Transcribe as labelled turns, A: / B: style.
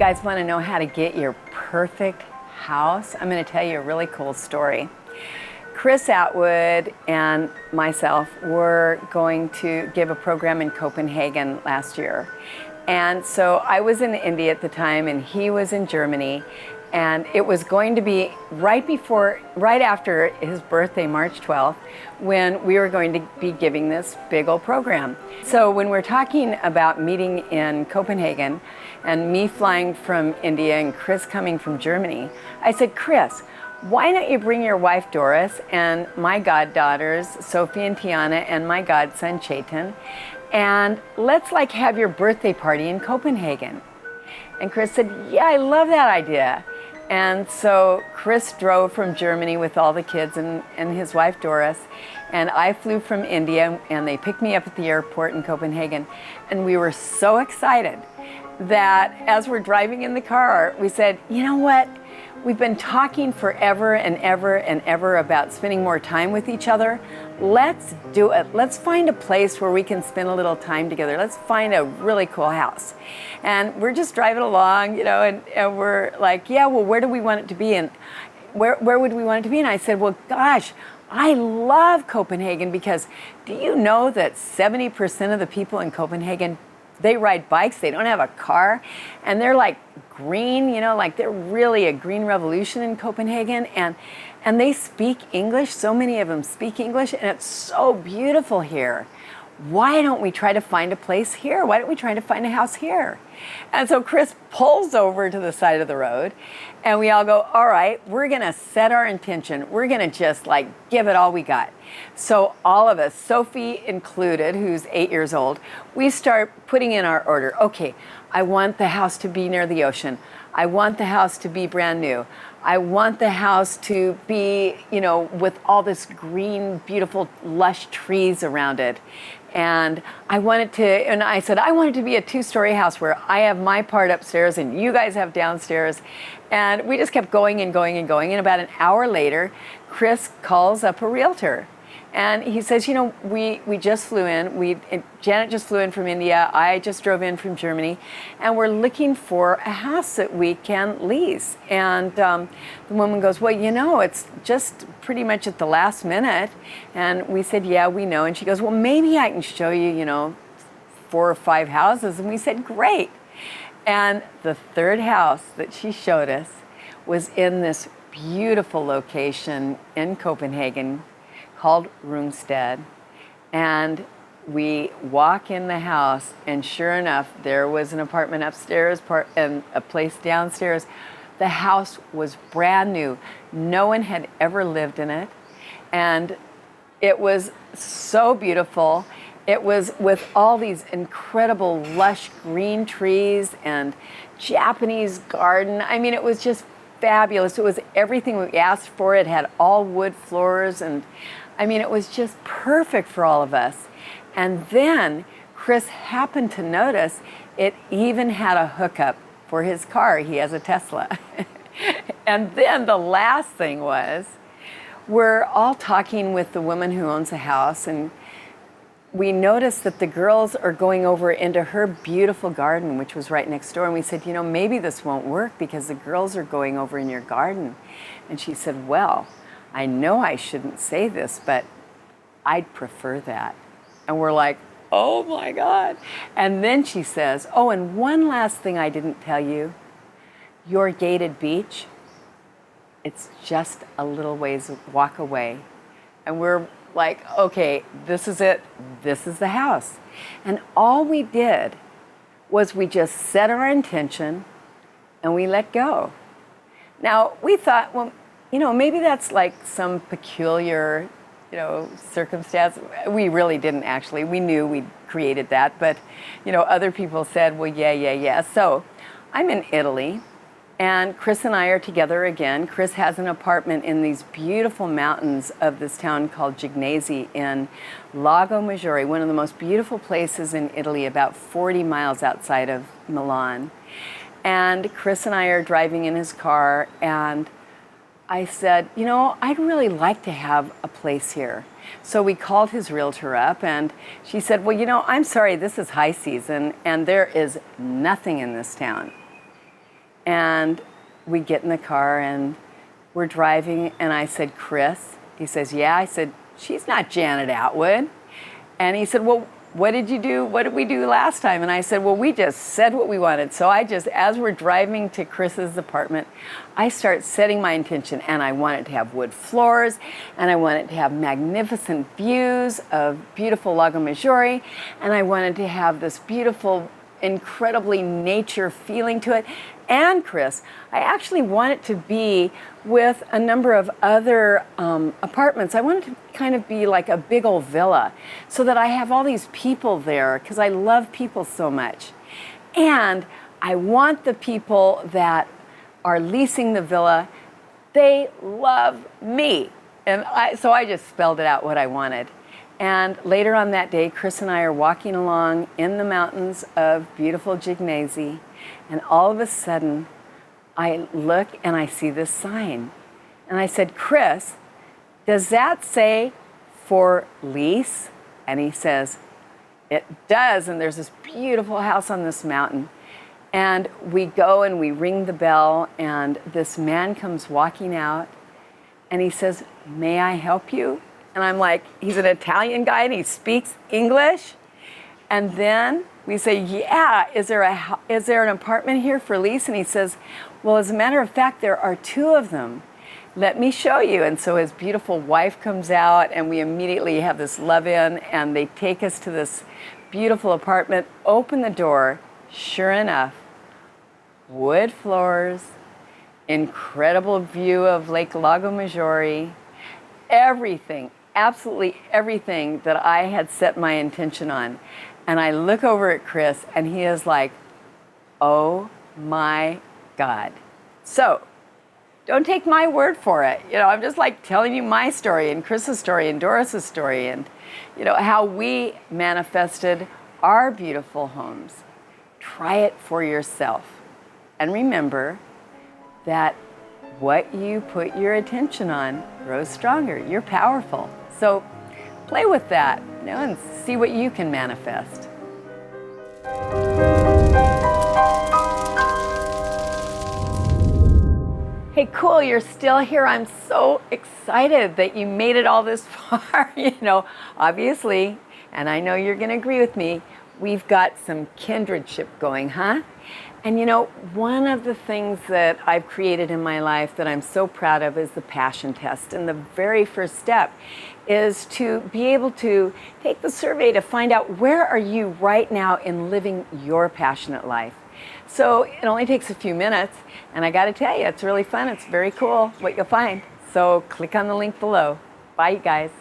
A: guys want to know how to get your perfect house? I'm going to tell you a really cool story. Chris Attwood and myself were going to give a program in Copenhagen last year. And so I was in India at the time and he was in Germany. And it was going to be right after his birthday, March 12th, when we were going to be giving this big old program. So when we're talking about meeting in Copenhagen and me flying from India and Chris coming from Germany, I said, Chris, why don't you bring your wife Doris and my goddaughters, Sophie and Tiana, and my godson Chetan, and let's have your birthday party in Copenhagen. And Chris said, yeah, I love that idea. And so Chris drove from Germany with all the kids and his wife Doris, and I flew from India, and they picked me up at the airport in Copenhagen. And we were so excited that as we're driving in the car, we said, you know what? We've been talking forever and ever and ever about spending more time with each other. Let's do it. Let's find a place where we can spend a little time together. Let's find a really cool house. And we're just driving along, and we're like, yeah, well, where do we want it to be? And where would we want it to be? And I said, well, gosh, I love Copenhagen, because do you know that 70% of the people in Copenhagen, they ride bikes, they don't have a car, and they're like green, they're really a green revolution in Copenhagen, and they speak English. So many of them speak English, and it's so beautiful here. Why don't we try to find a place here? Why don't we try to find a house here? And so Chris pulls over to the side of the road, and we all go, all right, we're gonna set our intention. We're gonna just give it all we got. So all of us, Sophie included, who's 8 years old, we start putting in our order. Okay, I want the house to be near the ocean. I want the house to be brand new. I want the house to be, with all this green, beautiful, lush trees around it. And I said, I want it to be a 2-story house where I have my part upstairs and you guys have downstairs. And we just kept going and going and going. And about an hour later, Chris calls up a realtor. And he says, we just flew in. Janet just flew in from India. I just drove in from Germany. And we're looking for a house that we can lease. And the woman goes, well, it's just pretty much at the last minute. And we said, yeah, we know. And she goes, well, maybe I can show you, 4 or 5 houses. And we said, great. And the third house that she showed us was in this beautiful location in Copenhagen called Rungsted. And we walk in the house, and sure enough, there was an apartment upstairs and a place downstairs. The house was brand new. No one had ever lived in it. And it was so beautiful. It was with all these incredible lush green trees and Japanese garden. I mean, it was just fabulous. It was everything we asked for. It had all wood floors, and it was just perfect for all of us. And then Chris happened to notice it even had a hookup for his car. He has a Tesla. And then the last thing was, we're all talking with the woman who owns the house, and we noticed that the girls are going over into her beautiful garden, which was right next door. And we said, maybe this won't work because the girls are going over in your garden. And she said, well, I know I shouldn't say this, but I'd prefer that. And we're like, oh my God. And then she says, oh, and one last thing I didn't tell you, your gated beach, it's just a little ways walk away. And we're like, okay, this is it. This is the house. And all we did was we just set our intention and we let go. Now, we thought, well, maybe that's some peculiar, circumstance. We really didn't actually. We knew we'd created that, but, other people said, well, yeah. So I'm in Italy, and Chris and I are together again. Chris has an apartment in these beautiful mountains of this town called Gignesi in Lago Maggiore, one of the most beautiful places in Italy, about 40 miles outside of Milan. And Chris and I are driving in his car, and I said, I'd really like to have a place here. So we called his realtor up, and she said, well, I'm sorry, this is high season, and there is nothing in this town. And we get in the car and we're driving, and I said, Chris? He says, yeah. I said, she's not Janet Attwood. And he said, well, what did you do? What did we do last time? And I said, well, we just said what we wanted. So I just, as we're driving to Chris's apartment, I start setting my intention, and I want it to have wood floors, and I want it to have magnificent views of beautiful Lago Maggiore, and I wanted to have this beautiful, incredibly nature feeling to it. And Chris, I actually want it to be with a number of other apartments. I want it to kind of be like a big old villa so that I have all these people there, because I love people so much. And I want the people that are leasing the villa, they love me. And so I just spelled it out what I wanted. And later on that day, Chris and I are walking along in the mountains of beautiful Gignesi, and all of a sudden, I look and I see this sign. And I said, Chris, does that say for lease? And he says, it does, and there's this beautiful house on this mountain. And we go and we ring the bell, and this man comes walking out, and he says, may I help you? And I'm like, he's an Italian guy and he speaks English. And then we say, yeah, is there an apartment here for lease? And he says, well, as a matter of fact, there are 2 of them. Let me show you. And so his beautiful wife comes out, and we immediately have this love-in, and they take us to this beautiful apartment, open the door. Sure enough, wood floors, incredible view of Lake Lago Maggiore, everything, absolutely everything that I had set my intention on. And I look over at Chris, and he is like, oh my God. So don't take my word for it. You know, I'm just like telling you my story and Chris's story and Doris's story, and you know, how we manifested our beautiful homes. Try it for yourself. And remember that what you put your attention on grows stronger. You're powerful. So play with that, you know, and see what you can manifest. Hey, cool, you're still here. I'm so excited that you made it all this far. You know, obviously, and I know you're going to agree with me, we've got some kindredship going, huh? And you know, one of the things that I've created in my life that I'm so proud of is the passion test. And the very first step is to be able to take the survey to find out, where are you right now in living your passionate life? So it only takes a few minutes, and I got to tell you, it's really fun. It's very cool what you'll find. So click on the link below. Bye, you guys.